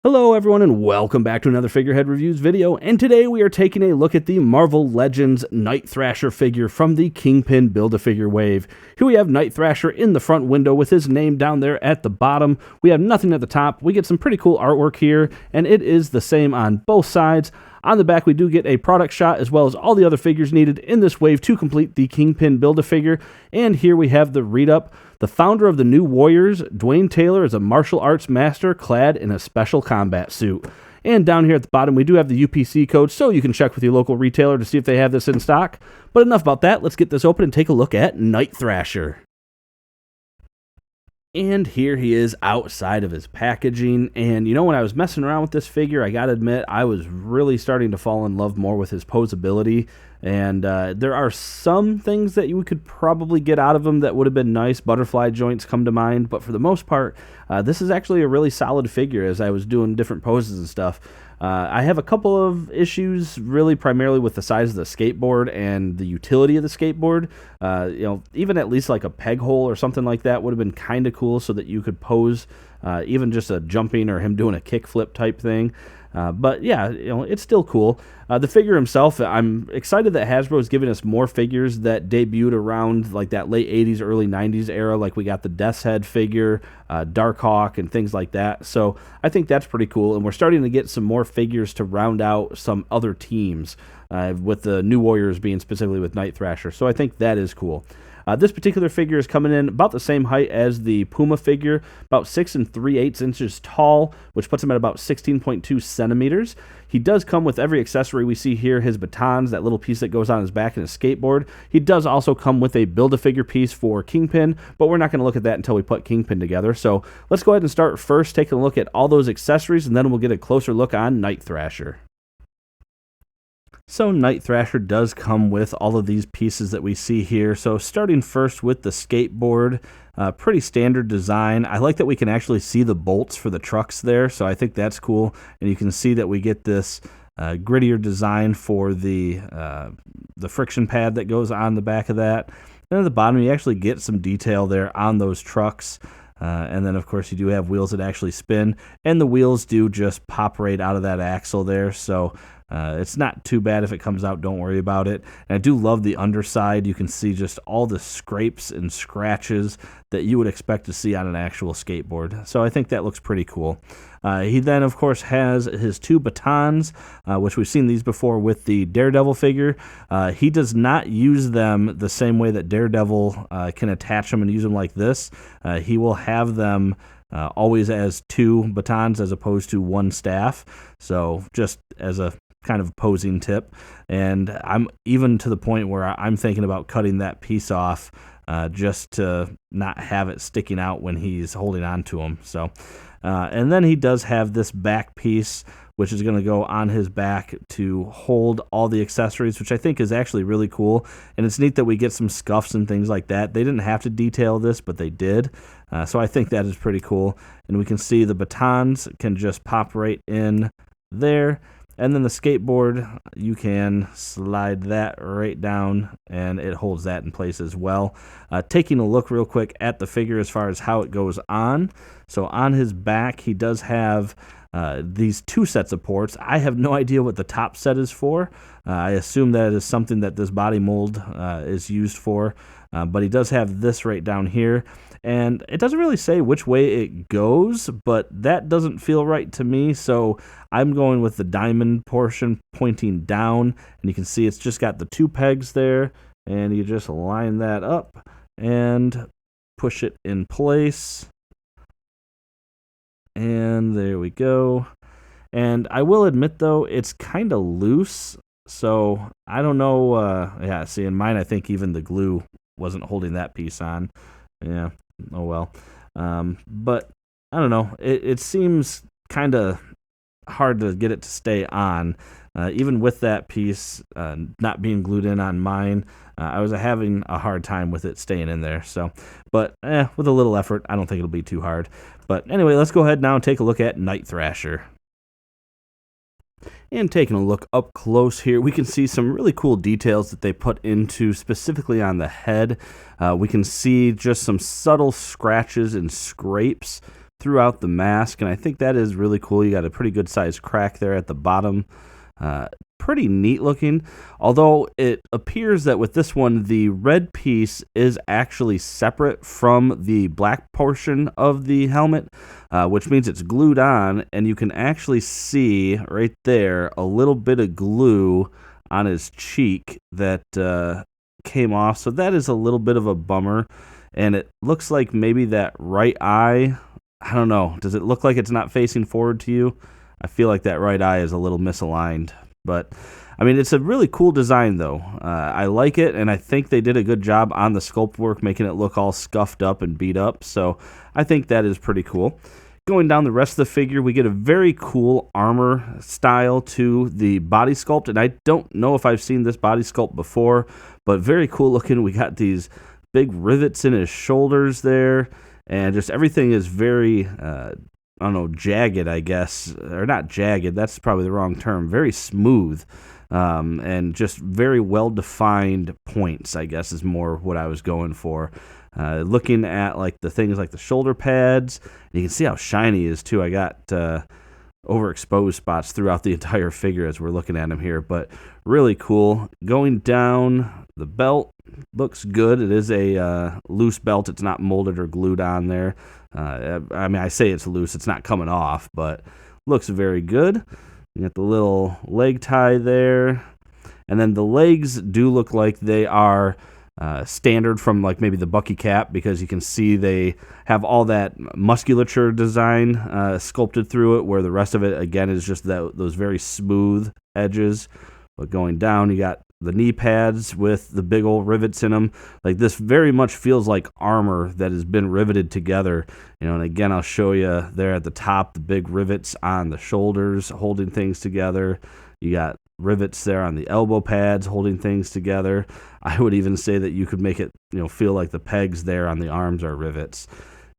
Hello everyone and welcome back to another Figurehead Reviews video, and today we are taking a look at the Marvel Legends Night Thrasher figure from the Kingpin Build-A-Figure wave. Here we have Night Thrasher in the front window with his name down there at the bottom. We have nothing at the top. We get some pretty cool artwork here, and it is the same on both sides. On the back, we do get a product shot as well as all the other figures needed in this wave to complete the Kingpin Build-A-Figure. And here we have the read-up. The founder of the New Warriors, Dwayne Taylor, is a martial arts master clad in a special combat suit. And down here at the bottom, we do have the UPC code, so you can check with your local retailer to see if they have this in stock. But enough about that. Let's get this open and take a look at Night Thrasher. And here he is outside of his packaging, and you know, when I was messing around with this figure, I gotta admit, I was really starting to fall in love more with his posability, and there are some things that you could probably get out of him that would have been nice. Butterfly joints come to mind, but for the most part, this is actually a really solid figure as I was doing different poses and stuff. I have a couple of issues, really primarily with the size of the skateboard and the utility of the skateboard. Even at least like a peg hole or something like that would have been kind of cool so that you could pose even just a jumping or him doing a kickflip type thing. But yeah, it's still cool. The figure himself, I'm excited that Hasbro is giving us more figures that debuted around like that late 80s, early 90s era. Like we got the Death's Head figure, Darkhawk, and things like that. So I think that's pretty cool. And we're starting to get some more figures to round out some other teams, with the New Warriors being specifically with Night Thrasher. So I think that is cool. This particular figure is coming in about the same height as the Puma figure, about 6 3/8 inches tall, which puts him at about 16.2 centimeters. He does come with every accessory we see here, his batons, that little piece that goes on his back, and his skateboard. He does also come with a Build-A-Figure piece for Kingpin, but we're not going to look at that until we put Kingpin together. So let's go ahead and start first taking a look at all those accessories, and then we'll get a closer look on Night Thrasher. So Night Thrasher does come with all of these pieces that we see here. So starting first with the skateboard, pretty standard design. I like that we can actually see the bolts for the trucks there, so I think that's cool. And you can see that we get this grittier design for the friction pad that goes on the back of that. Then at the bottom, you actually get some detail there on those trucks. And then, of course, you do have wheels that actually spin, and the wheels do just pop right out of that axle there. So it's not too bad if it comes out. Don't worry about it. And I do love the underside. You can see just all the scrapes and scratches that you would expect to see on an actual skateboard. So I think that looks pretty cool. He then, of course, has his two batons, which we've seen these before with the Daredevil figure. He does not use them the same way that Daredevil can attach them and use them like this. He will have them always as two batons as opposed to one staff. So just as a kind of posing tip. And I'm even to the point where I'm thinking about cutting that piece off just to not have it sticking out when he's holding on to him. So, and then he does have this back piece, which is going to go on his back to hold all the accessories, which I think is actually really cool. And it's neat that we get some scuffs and things like that. They didn't have to detail this, but they did. So I think that is pretty cool. And we can see the batons can just pop right in there. And then the skateboard, you can slide that right down, and it holds that in place as well. Taking a look real quick at the figure as far as how it goes on. So on his back, he does have these two sets of ports. I have no idea what the top set is for. I assume that is something that this body mold is used for. But he does have this right down here. And it doesn't really say which way it goes, but that doesn't feel right to me. So I'm going with the diamond portion pointing down. And you can see it's just got the two pegs there. And you just line that up and push it in place. And there we go. And I will admit, though, it's kind of loose. So I don't know. Yeah, see, in mine, I think even the glue wasn't holding that piece on. Yeah. Oh well. But I don't know. It seems kind of hard to get it to stay on. Even with that piece not being glued in on mine, I was having a hard time with it staying in there. So, but with a little effort, I don't think it'll be too hard. But anyway, let's go ahead now and take a look at Night Thrasher. And taking a look up close here, we can see some really cool details that they put into specifically on the head. We can see just some subtle scratches and scrapes throughout the mask, and I think that is really cool. You got a pretty good sized crack there at the bottom. Pretty neat looking, although it appears that with this one, the red piece is actually separate from the black portion of the helmet, which means it's glued on, and you can actually see right there a little bit of glue on his cheek that came off, so that is a little bit of a bummer. And it looks like maybe that right eye, I don't know, does it look like it's not facing forward to you? I feel like that right eye is a little misaligned. But, I mean, it's a really cool design, though. I like it, and I think they did a good job on the sculpt work, making it look all scuffed up and beat up. So I think that is pretty cool. Going down the rest of the figure, we get a very cool armor style to the body sculpt. And I don't know if I've seen this body sculpt before, but very cool looking. We got these big rivets in his shoulders there, and just everything is very I don't know, jagged, I guess, or not jagged, that's probably the wrong term, very smooth, and just very well-defined points, I guess, is more what I was going for. Looking at, like, the things like the shoulder pads, and you can see how shiny he is, too. I got overexposed spots throughout the entire figure as we're looking at him here, but really cool. Going down, the belt looks good. It is a loose belt. It's not molded or glued on there. I mean, I say it's loose. It's not coming off, but looks very good. You got the little leg tie there. And then the legs do look like they are standard from, like, maybe the Bucky cap, because you can see they have all that musculature design sculpted through it, where the rest of it, again, is just those very smooth edges. But going down, you got the knee pads with the big old rivets in them. Like, this very much feels like armor that has been riveted together. You know, and again, I'll show you there at the top, the big rivets on the shoulders holding things together. You got rivets there on the elbow pads holding things together. I would even say that you could make it, you know, feel like the pegs there on the arms are rivets.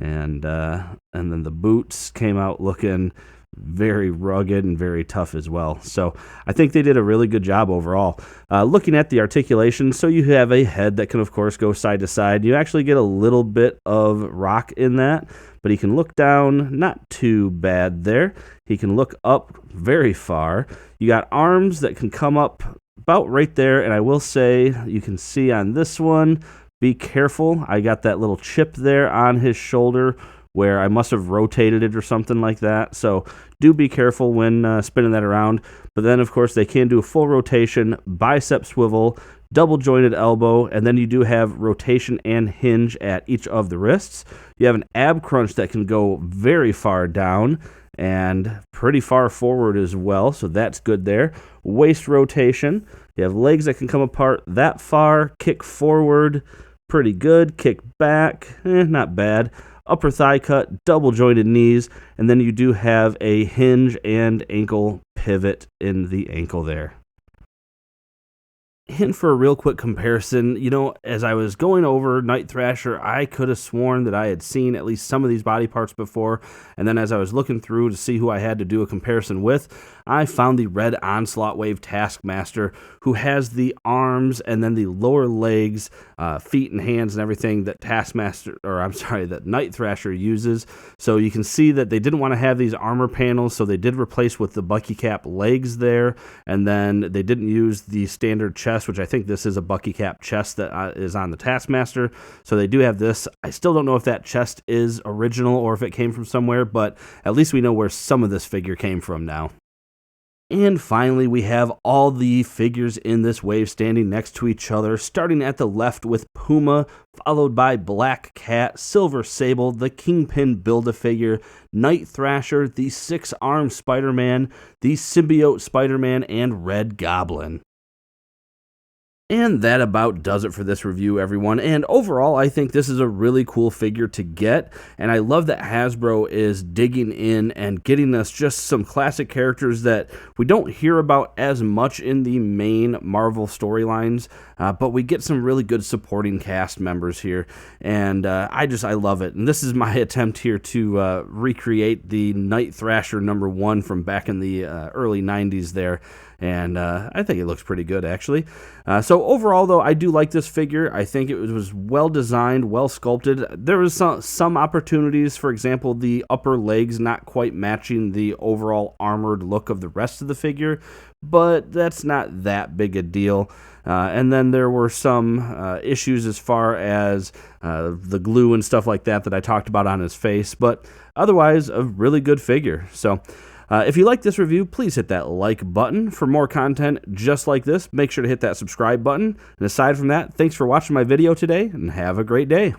And then the boots came out looking very rugged and very tough as well. So I think they did a really good job overall. Looking at the articulation, so you have a head that can, of course, go side to side. You actually get a little bit of rock in that, but he can look down, not too bad there. He can look up very far. You got arms that can come up about right there, and I will say, you can see on this one, be careful. I got that little chip there on his shoulder where I must have rotated it or something like that. So do be careful when spinning that around. But then, of course, they can do a full rotation, bicep swivel, double jointed elbow, and then you do have rotation and hinge at each of the wrists. You have an ab crunch that can go very far down and pretty far forward as well, so that's good there. Waist rotation. You have legs that can come apart that far, kick forward, pretty good, kick back, not bad. Upper thigh cut, double jointed knees, and then you do have a hinge and ankle pivot in the ankle there. And for a real quick comparison, you know, as I was going over Night Thrasher, I could have sworn that I had seen at least some of these body parts before, and then as I was looking through to see who I had to do a comparison with, I found the Red Onslaught Wave Taskmaster, who has the arms and then the lower legs, feet and hands and everything that that Night Thrasher uses. So you can see that they didn't want to have these armor panels, so they did replace with the Bucky cap legs there, and then they didn't use the standard chest, which I think this is a Bucky cap chest that is on the Taskmaster. So they do have this. I still don't know if that chest is original or if it came from somewhere, but at least we know where some of this figure came from now. And finally, we have all the figures in this wave standing next to each other, starting at the left with Puma, followed by Black Cat, Silver Sable, the Kingpin Build-A-Figure, Night Thrasher, the Six-Armed Spider-Man, the Symbiote Spider-Man, and Red Goblin. And that about does it for this review, everyone. And overall, I think this is a really cool figure to get. And I love that Hasbro is digging in and getting us just some classic characters that we don't hear about as much in the main Marvel storylines. But we get some really good supporting cast members here. And I love it. And this is my attempt here to recreate the Night Thrasher #1 from back in the early 90s there. And I think it looks pretty good, actually. So So overall, though, I do like this figure. I think it was well designed, well sculpted. There was some opportunities, for example, the upper legs not quite matching the overall armored look of the rest of the figure, but that's not that big a deal. And then there were some issues as far as the glue and stuff like that I talked about on his face, but otherwise a really good figure. So if you like this review, please hit that like button. For more content just like this, make sure to hit that subscribe button. And aside from that, thanks for watching my video today, and have a great day.